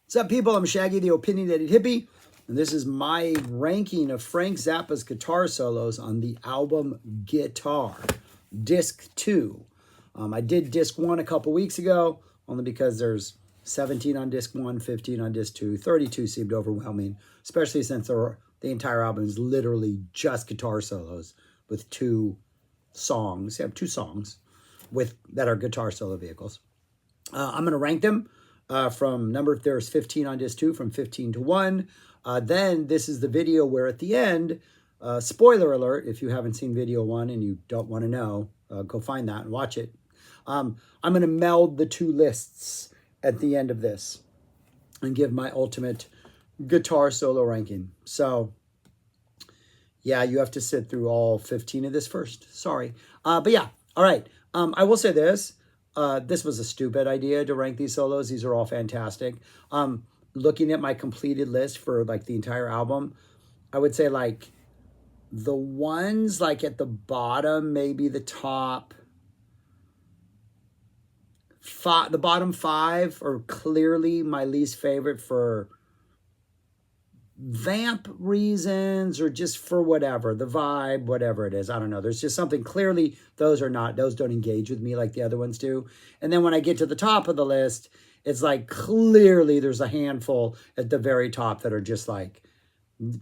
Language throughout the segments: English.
What's up, people? I'm Shaggy, the Opinionated Hippie, and this is my ranking of Frank Zappa's guitar solos on the album Guitar, Disc 2. I did Disc 1 a couple weeks ago, only because there's 17 on Disc 1, 15 on Disc 2, 32 seemed overwhelming, especially since the entire album is literally just guitar solos with two songs. You have two songs that are guitar solo vehicles. I'm going to rank them from there's 15 on disc 2, from 15 to 1. Then this is the video where at the end, spoiler alert, if you haven't seen video 1 and you don't want to know, go find that and watch it. I'm going to meld the two lists at the end of this and give my ultimate guitar solo ranking. So yeah, you have to sit through all 15 of this first. Sorry. But yeah, all right. I will say this. This was a stupid idea to rank these solos. These are all fantastic. Looking at my completed list for like the entire album, I would say like the ones like at the bottom, maybe the top five, the bottom 5 are clearly my least favorite for vamp reasons or just for whatever, the vibe, whatever it is. I don't know. There's just something clearly, those don't engage with me like the other ones do. And then when I get to the top of the list, it's like clearly there's a handful at the very top that are just like,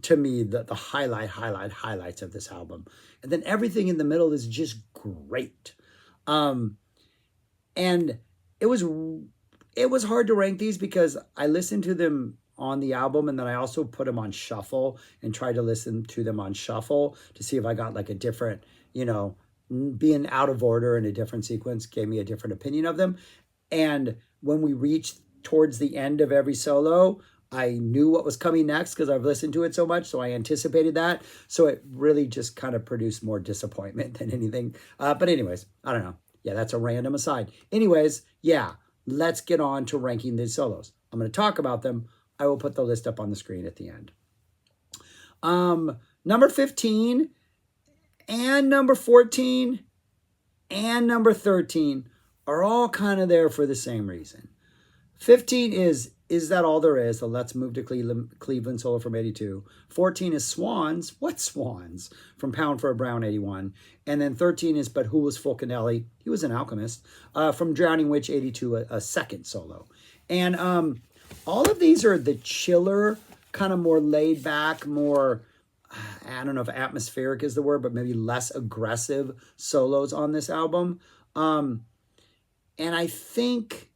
to me, the highlights of this album. And then everything in the middle is just great. And it was hard to rank these because I listened to them on the album, and then I also put them on shuffle and tried to listen to them on shuffle to see if I got like a different, being out of order in a different sequence gave me a different opinion of them. And when we reached towards the end of every solo, I knew what was coming next because I've listened to it so much, so I anticipated that. So it really just kind of produced more disappointment than anything. But anyways, I don't know. Yeah, that's a random aside. Anyways, yeah, let's get on to ranking these solos. I'm going to talk about them. I will put the list up on the screen at the end. Number 15 and number 14 and number 13 are all kind of there for the same reason. 15 is That All There Is? The Let's Move to Cleveland solo from 82. 14 is Swans. What Swans? From Pound for a Brown, 81. And then 13 is But Who Was Fulcanelli? He was an alchemist. From Drowning Witch, 82, a second solo. And all of these are the chiller, kind of more laid back, more, I don't know if atmospheric is the word, but maybe less aggressive solos on this album. And I think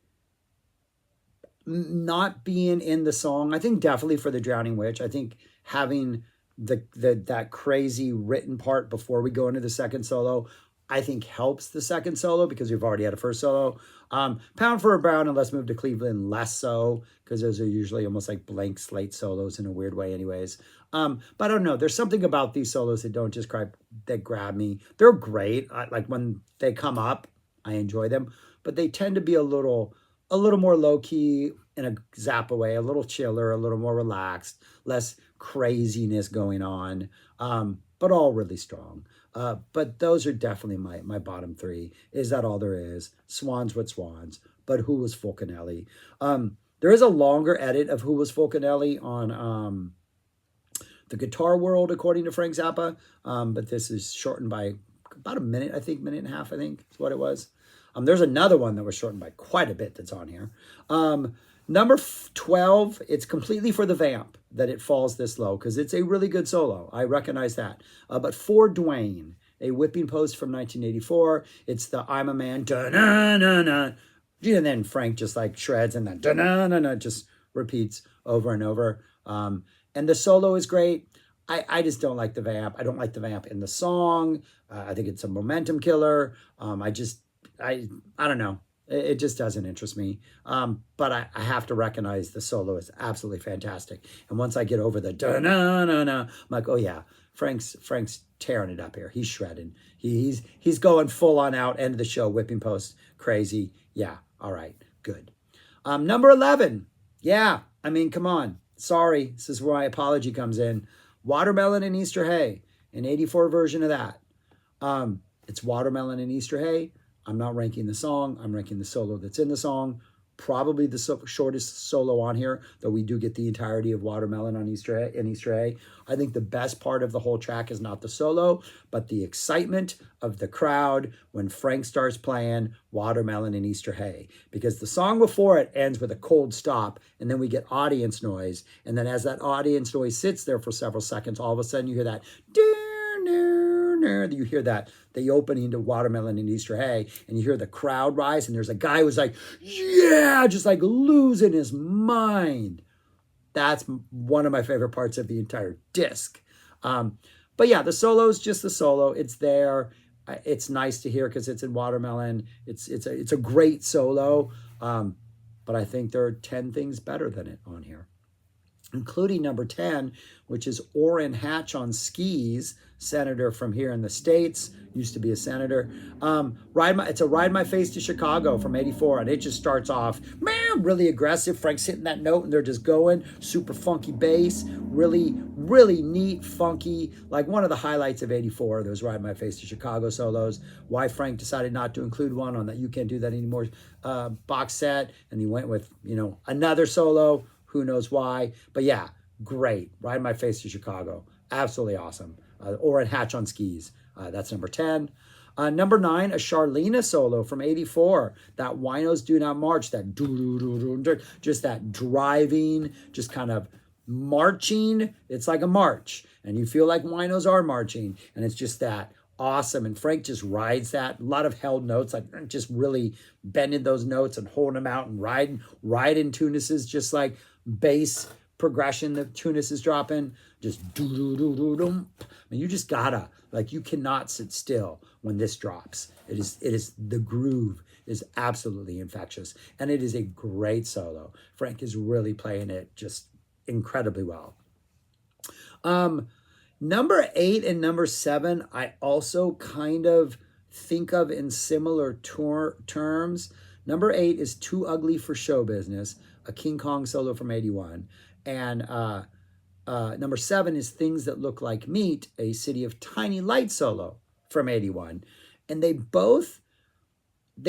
not being in the song, I think definitely for the Drowning Witch, I think having that crazy written part before we go into the second solo, I think helps the second solo because we've already had a first solo. Pound for a Brown and Let's Move to Cleveland, less so, because those are usually almost like blank slate solos in a weird way anyways. But I don't know. There's something about these solos that don't just that grab me. They're great. Like when they come up, I enjoy them, but they tend to be a little more low-key in a Zappa way, a little chiller, a little more relaxed, less craziness going on, but all really strong. But those are definitely my bottom 3. Is That All There Is? Swans with Swans. But Who Was Fulcanelli? There is a longer edit of Who Was Fulcanelli on the Guitar World, according to Frank Zappa. But this is shortened by about a minute, I think, minute and a half, I think is what it was. There's another one that was shortened by quite a bit that's on here. Number 12, it's completely for the vamp that it falls this low because it's a really good solo. I recognize that. But For Dwayne, a Whipping Post from 1984. It's the I'm a Man, da-na-na-na. And then Frank just like shreds and then da-na-na-na just repeats over and over. And the solo is great. I just don't like the vamp. I don't like the vamp in the song. I think it's a momentum killer. I don't know. It just doesn't interest me. But I have to recognize the solo is absolutely fantastic. And once I get over the da-na-na-na, I'm like, oh yeah, Frank's tearing it up here. He's shredding. He's going full on out, end of the show, Whipping Post, crazy. Yeah, all right, good. Number 11. Yeah, I mean, come on. Sorry, this is where my apology comes in. Watermelon and Easter Hay, an 84 version of that. It's Watermelon and Easter Hay. I'm not ranking the song. I'm ranking the solo that's in the song. probably the shortest solo on here, though we do get the entirety of Watermelon on Easter A. I think the best part of the whole track is not the solo, but the excitement of the crowd when Frank starts playing Watermelon in Easter Hay. Because the song before it ends with a cold stop, and then we get audience noise. And then as that audience noise sits there for several seconds, all of a sudden you hear that, you hear that, the opening to Watermelon in Easter Hay, and you hear the crowd rise, and there's a guy who's like, yeah, just like losing his mind. That's one of my favorite parts of the entire disc. But yeah, the solo is just the solo. It's there. It's nice to hear because it's in Watermelon. It's a great solo. But I think there are 10 things better than it on here, including number 10, which is Orrin Hatch on Skis, senator from here in the States, used to be a senator. It's a Ride My Face to Chicago from 84, and it just starts off, man, really aggressive. Frank's hitting that note, and they're just going, super funky bass, really, really neat, funky, like one of the highlights of 84, those Ride My Face to Chicago solos. Why Frank decided not to include one on that You Can't Do That Anymore box set, and he went with, another solo, who knows why, but yeah, great. Ride My Face to Chicago. Absolutely awesome. Orrin Hatch on Skis. That's number 10. Number 9, a Charlena solo from 84. That Winos Do Not March. That doo-doo-doo-doo, just that driving, just kind of marching. It's like a march. And you feel like Winos are marching. And it's just that awesome. And Frank just rides that. A lot of held notes, like just really bending those notes and holding them out and riding Tunis's just like bass progression that Tunis is dropping, just do-do-do-do-dum. I mean, you just gotta, you cannot sit still when this drops. It is the groove is absolutely infectious, and it is a great solo. Frank is really playing it just incredibly well. Number 8 and number 7, I also kind of think of in similar terms. Number 8 is Too Ugly for Show Business, a King Kong solo from 81. And number 7 is Things That Look Like Meat, a City of Tiny Lights solo from 81. And they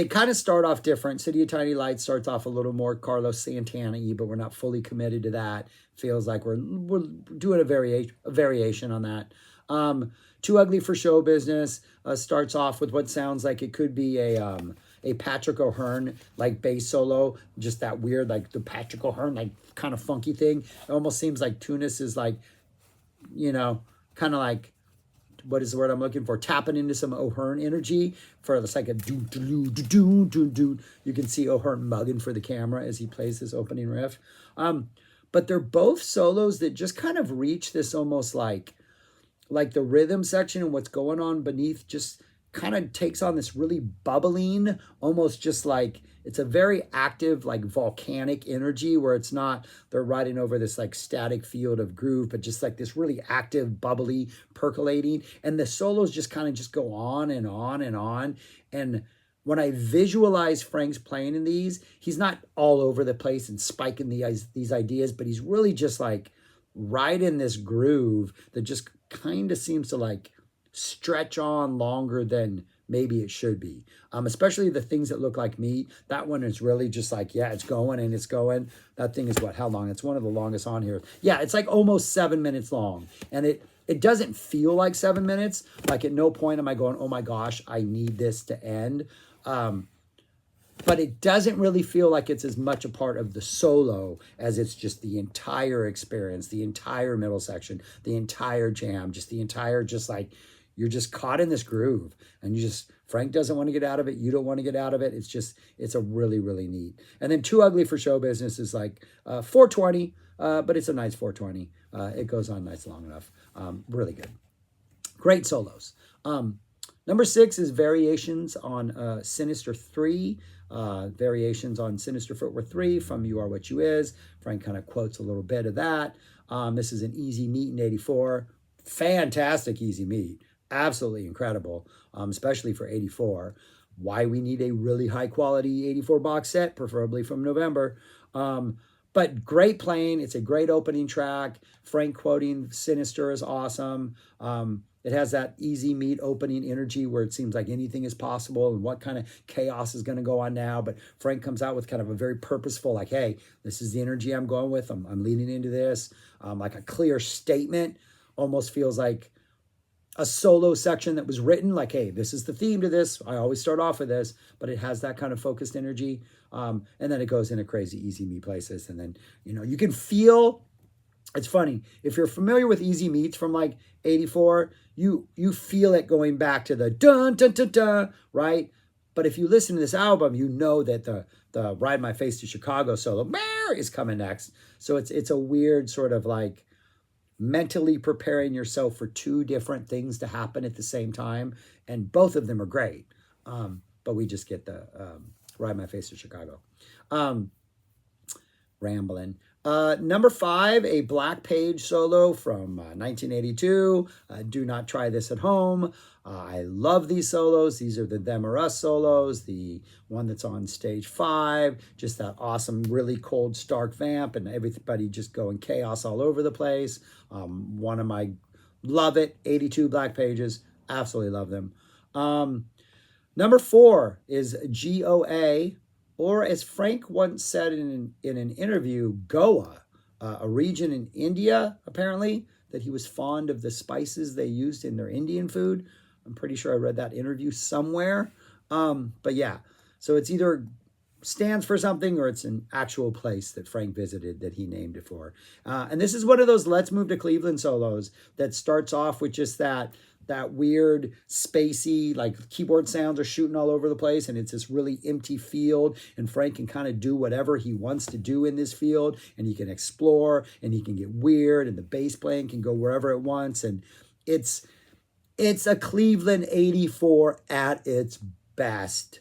kind of start off different. City of Tiny Lights starts off a little more Carlos Santana-y, but we're not fully committed to that. Feels like we're doing a variation on that. Too Ugly for Show Business starts off with what sounds like it could be a Patrick O'Hearn bass solo, just that weird the Patrick O'Hearn kind of funky thing. It almost seems like Tunis is kind of what is the word I'm looking for? Tapping into some O'Hearn energy for it's like a do do do do do do. You can see O'Hearn mugging for the camera as he plays his opening riff. But they're both solos that just kind of reach this almost like the rhythm section and what's going on beneath just kind of takes on this really bubbling, almost just it's a very active, volcanic energy where it's not, they're riding over this static field of groove, but just this really active, bubbly, percolating. And the solos just kind of just go on and on and on. And when I visualize Frank's playing in these, he's not all over the place and spiking these ideas, but he's really just right in this groove that just kind of seems to stretch on longer than maybe it should be. Especially the Things That Look Like Meat. That one is really just it's going and it's going. That thing is how long? It's one of the longest on here. Yeah, it's almost 7 minutes long. And it doesn't feel like 7 minutes. At no point am I going, oh my gosh, I need this to end. But it doesn't really feel like it's as much a part of the solo as it's just the entire experience, the entire middle section, the entire jam, just the entire, you're just caught in this groove and Frank doesn't want to get out of it. You don't want to get out of it. It's a really, really neat. And then Too Ugly for Show Business is 420, but it's a nice 420. It goes on nice long enough. Really good. Great solos. Number 6 is Variations on Sinister 3. Variations on Sinister Footwear 3 from You Are What You Is. Frank kind of quotes a little bit of that. This is an Easy Meat in 84. Fantastic Easy Meat. Absolutely incredible, especially for 84. Why we need a really high quality 84 box set, preferably from November. But great playing. It's a great opening track. Frank quoting Sinister is awesome. It has that easy meat opening energy where it seems like anything is possible and what kind of chaos is going to go on now. But Frank comes out with kind of a very purposeful, like, hey, this is the energy I'm going with. I'm leaning into this. Like a clear statement. Almost feels like a solo section that was written like, hey, this is the theme to this. I always start off with this, but it has that kind of focused energy. And then it goes into crazy easy meat places. And then, you can feel, it's funny. If you're familiar with Easy Meats from like 84, you feel it going back to the dun, dun, dun, dun, right? But if you listen to this album, you know that the Ride My Face to Chicago solo is coming next. So it's a weird sort of like mentally preparing yourself for two different things to happen at the same time. And both of them are great. But we just get the Ride My Face to Chicago. Rambling. Number 5, a Black Page solo from 1982. Do not try this at home. I love these solos. These are the Them or Us solos. The one that's on stage 5, just that awesome, really cold, stark vamp, and everybody just going chaos all over the place. One of my, love it, 82 Black Pages. Absolutely love them. Number 4 is GOA. Or as Frank once said in an interview, Goa, a region in India, apparently, that he was fond of the spices they used in their Indian food. I'm pretty sure I read that interview somewhere. But yeah, so it's either stands for something or it's an actual place that Frank visited that he named it for. And this is one of those Let's Move to Cleveland solos that starts off with just that weird spacey, like keyboard sounds are shooting all over the place and it's this really empty field, and Frank can kind of do whatever he wants to do in this field, and he can explore and he can get weird, and the bass playing can go wherever it wants, and it's a Cleveland 84 at its best.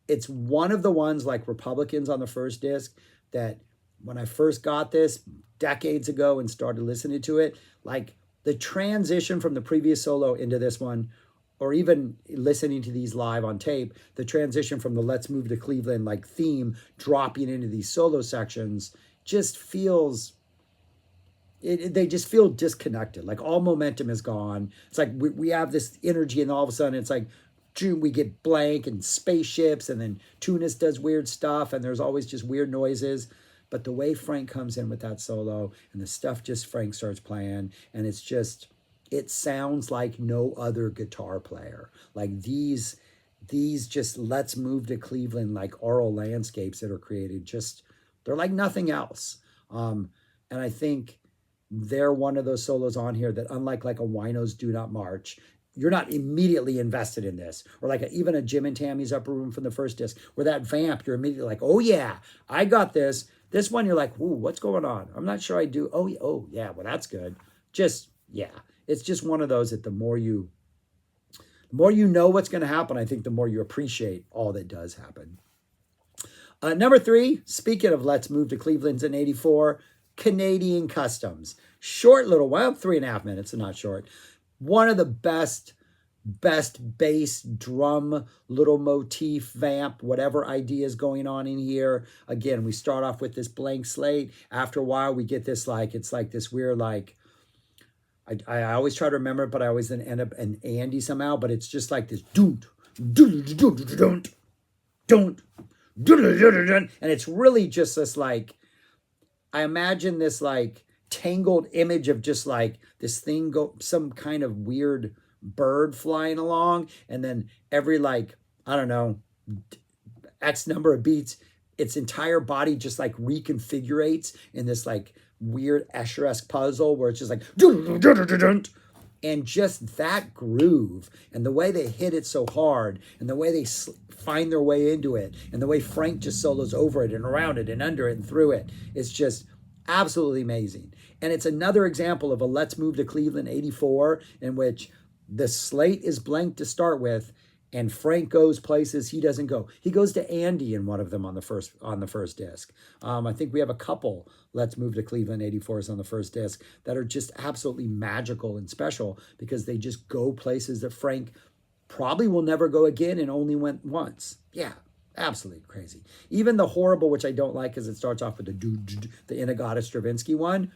It's one of the ones like Republicans on the first disc that when I first got this decades ago and started listening to it, like the transition from the previous solo into this one, or even listening to these live on tape, the transition from the Let's Move to Cleveland like theme dropping into these solo sections just feels, they just feel disconnected. Like all momentum is gone. It's like we have this energy and all of a sudden it's like, we get blank and spaceships, and then Tunis does weird stuff and there's always just weird noises. But the way Frank comes in with that solo and the stuff just Frank starts playing, and it's just, it sounds like no other guitar player. Like these just Let's Move to Cleveland, like aural landscapes that are created, just, they're like nothing else. And I think they're one of those solos on here that, unlike like a Winos Do Not March, you're not immediately invested in this. Or like even a Jim and Tammy's Upper Room from the first disc, where that vamp, you're immediately like, oh yeah, I got this. This one, you're like, ooh, what's going on? I'm not sure I do. Oh yeah, well, that's good. Just, yeah, it's just one of those that the more you know what's going to happen, I think the more you appreciate all that does happen. Number 3, speaking of Let's Move to Cleveland's in 84, Canadian Customs. Short little, well, 3.5 minutes, so not short. One of the best bass, drum, little motif, vamp, whatever idea is going on in here. Again, we start off with this blank slate. After a while, we get this like, it's like this weird like, I always try to remember it, but I always then end up an Andy somehow, but it's just like this don't, and it's really just this like, I imagine this like tangled image of just like this thing go, some kind of weird bird flying along, and then every like, I don't know, X number of beats, its entire body just like reconfigurates in this like weird Escher-esque puzzle where it's just like, and just that groove and the way they hit it so hard and the way they find their way into it and the way Frank just solos over it and around it and under it and through it, it's just absolutely amazing. And it's another example of a Let's Move to Cleveland 84 in which the slate is blank to start with, and Frank goes places he doesn't go. He goes to Andy in one of them on the first disc. I think we have a couple Let's Move to Cleveland 84s on the first disc that are just absolutely magical and special because they just go places that Frank probably will never go again and only went once. Yeah, absolutely crazy. Even the Horrible, which I don't like because it starts off with the Inagata Stravinsky one,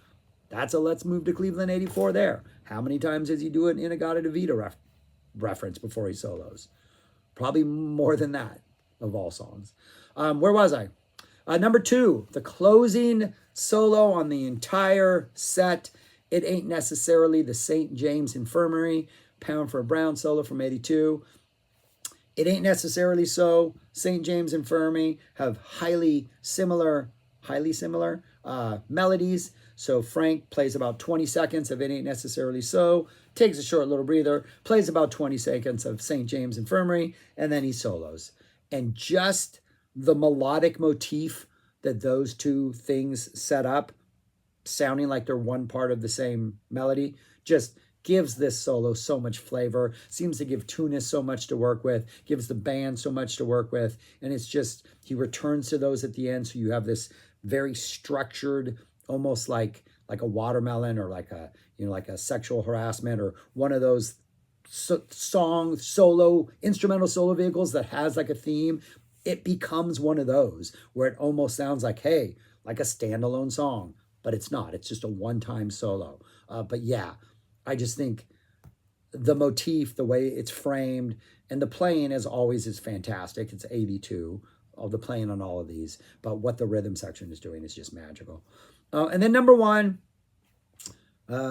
That's a Let's Move to Cleveland 84 there. How many times does he do an In-A-Gadda-Da-Vida reference before he solos? Probably more than that of all songs. Where was I? Number 2, the closing solo on the entire set. It Ain't Necessarily the St. James Infirmary, Pound for a Brown solo from 82. It Ain't Necessarily So, St. James Infirmary have highly similar melodies. So Frank plays about 20 seconds of It Ain't Necessarily So, takes a short little breather, plays about 20 seconds of St. James Infirmary, and then he solos. And just the melodic motif that those two things set up, sounding like they're one part of the same melody, just gives this solo so much flavor, seems to give Tunis so much to work with, gives the band so much to work with, and it's just, he returns to those at the end, so you have this very structured, almost like a watermelon, or like a, you know, like a sexual harassment, or one of those instrumental solo vehicles that has like a theme. It becomes one of those where it almost sounds like, hey, like a standalone song, but it's not. It's just a one-time solo. But yeah, I just think the motif, the way it's framed, and the playing as always is fantastic. It's 82, all the playing on all of these, but what the rhythm section is doing is just magical. And then number 1,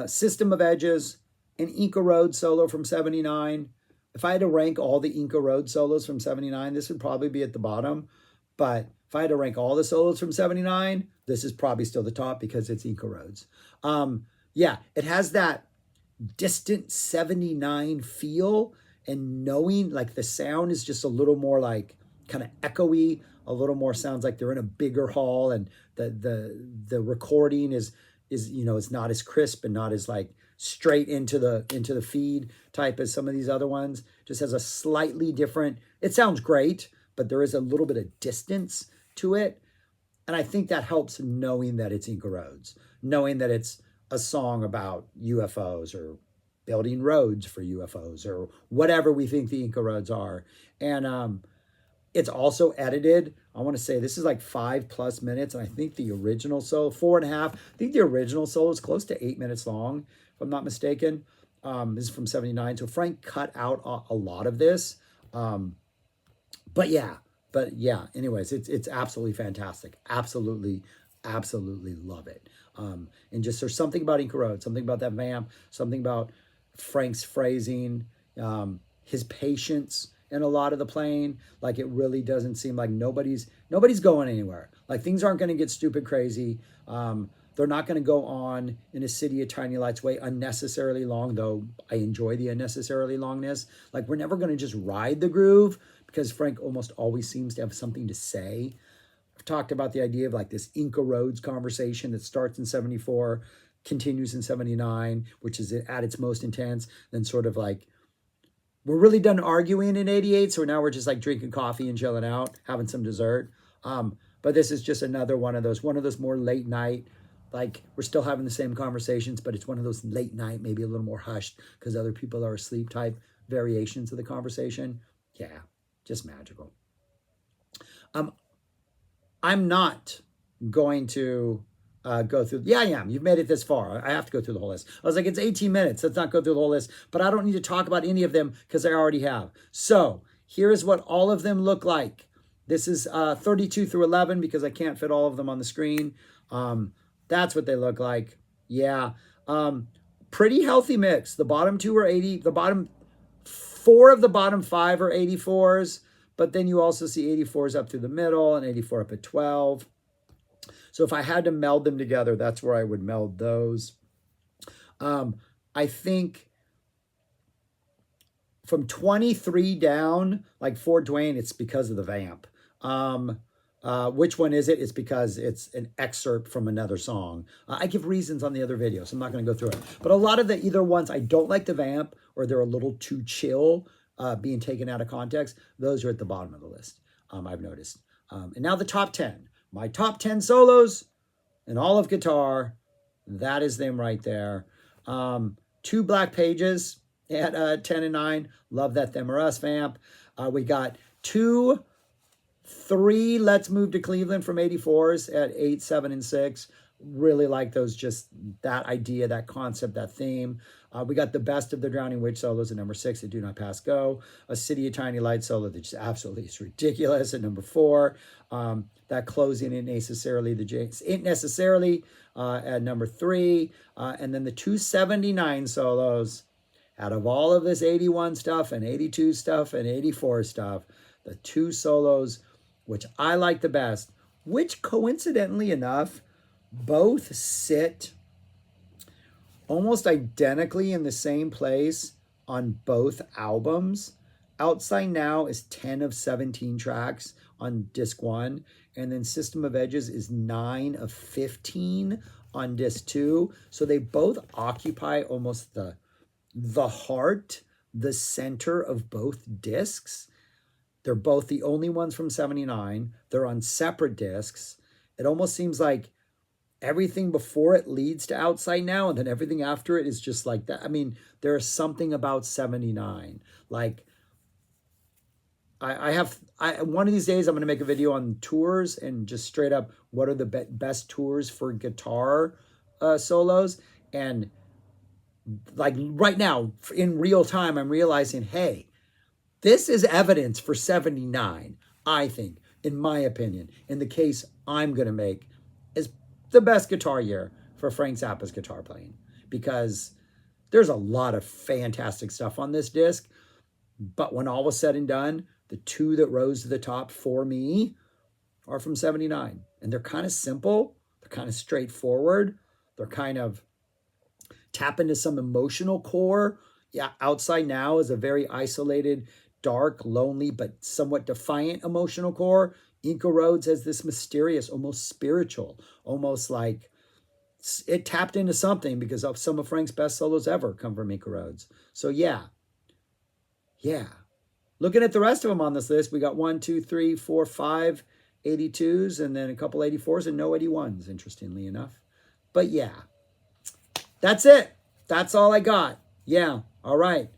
System of Edges, an Inca Road solo from 79. If I had to rank all the Inca Road solos from 79, this would probably be at the bottom. But if I had to rank all the solos from 79, this is probably still the top because it's Inca Roads. Yeah, it has that distant 79 feel, and knowing like the sound is just a little more like kind of echoey, a little more sounds like they're in a bigger hall, and the recording is you know, it's not as crisp and not as like straight into the feed type as some of these other ones. Just has a slightly different, it sounds great, but there is a little bit of distance to it. And I think that helps, knowing that it's Inca Roads, knowing that it's a song about UFOs or building roads for UFOs or whatever we think the Inca Roads are. And it's also edited. I want to say this is like 5+ minutes. And I think the original solo, 4.5. I think the original solo is close to 8 minutes long, if I'm not mistaken. This is from 79. So Frank cut out a lot of this. But yeah, anyways, it's absolutely fantastic. Absolutely love it. And just, there's something about Inca Road, something about that vamp, something about Frank's phrasing, his patience in a lot of the playing. Like, it really doesn't seem like nobody's going anywhere. Like, things aren't going to get stupid crazy. They're not going to go on in A City of Tiny Lights way unnecessarily long, though I enjoy the unnecessarily longness. Like, we're never going to just ride the groove, because Frank almost always seems to have something to say. I've talked about the idea of like this Inca Roads conversation that starts in 74, continues in 79, which is at its most intense, then sort of like, we're really done arguing in 88, so now we're just like drinking coffee and chilling out, having some dessert. But this is just another one of those more late night, like, we're still having the same conversations, but it's one of those late night, maybe a little more hushed because other people are asleep type variations of the conversation. Yeah, just magical. I'm not going to go through. Yeah, I am. You've made it this far. I have to go through the whole list. I was like, it's 18 minutes. Let's not go through the whole list. But I don't need to talk about any of them because I already have. So here is what all of them look like. This is 32 through 11 because I can't fit all of them on the screen. That's what they look like. Yeah. Pretty healthy mix. The bottom 2 are 80. The bottom 4 of the bottom 5 are 84s. But then you also see 84s up through the middle and 84 up at 12. So if I had to meld them together, that's where I would meld those. I think from 23 down, like for Dwayne, it's because of the vamp. Which one is it? It's because it's an excerpt from another song. I give reasons on the other video, so I'm not going to go through it. But a lot of the either ones, I don't like the vamp, or they're a little too chill, being taken out of context. Those are at the bottom of the list, I've noticed. And now the top 10. My top 10 solos in all of guitar. That is them right there. 2 Black Pages at 10 and 9. Love that Them or Us vamp. We got 3 Let's Move to Cleveland from 84s at 8, 7, and 6. Really like those, just that idea, that concept, that theme. We got the best of the Drowning Witch solos at number 6, the Do Not Pass Go. A City of Tiny Lights solo that just absolutely is ridiculous at number 4. That closing Ain't Necessarily at number 3. And then the 279 solos, out of all of this 81 stuff and 82 stuff and 84 stuff, the 2 solos which I like the best, which coincidentally enough, both sit almost identically in the same place on both albums. Outside Now is 10 of 17 tracks on disc 1, and then System of Edges is 9 of 15 on disc 2. So they both occupy almost the heart, the center of both discs. They're both the only ones from 79. They're on separate discs. It almost seems like everything before it leads to Outside Now, and then everything after it is just like that. I mean, there is something about 79. Like, one of these days I'm going to make a video on tours and just straight up what are the best tours for guitar solos. And like right now, in real time, I'm realizing, hey, this is evidence for 79, I think, in my opinion, in the case I'm going to make, is the best guitar year for Frank Zappa's guitar playing, because there's a lot of fantastic stuff on this disc. But when all was said and done, the 2 that rose to the top for me are from 79. And they're kind of simple. They're kind of straightforward. They're kind of tap into some emotional core. Yeah, Outside Now is a very isolated, dark, lonely, but somewhat defiant emotional core. Inca Roads has this mysterious, almost spiritual, almost like it tapped into something, because of some of Frank's best solos ever come from Inca Roads. So yeah. Looking at the rest of them on this list, we got 1, 2, 3, 4, 5 82s, and then a couple 84s and no 81s, interestingly enough. But yeah, that's it. That's all I got. Yeah, all right.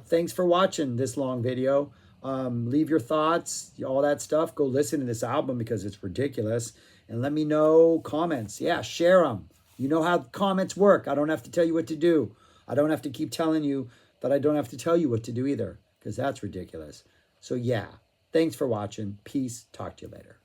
Thanks for watching this long video. Leave your thoughts, all that stuff. Go listen to this album because it's ridiculous. And let me know comments. Yeah, share them. You know how comments work. I don't have to tell you what to do. I don't have to keep telling you that I don't have to tell you what to do either, because that's ridiculous. So yeah, thanks for watching. Peace. Talk to you later.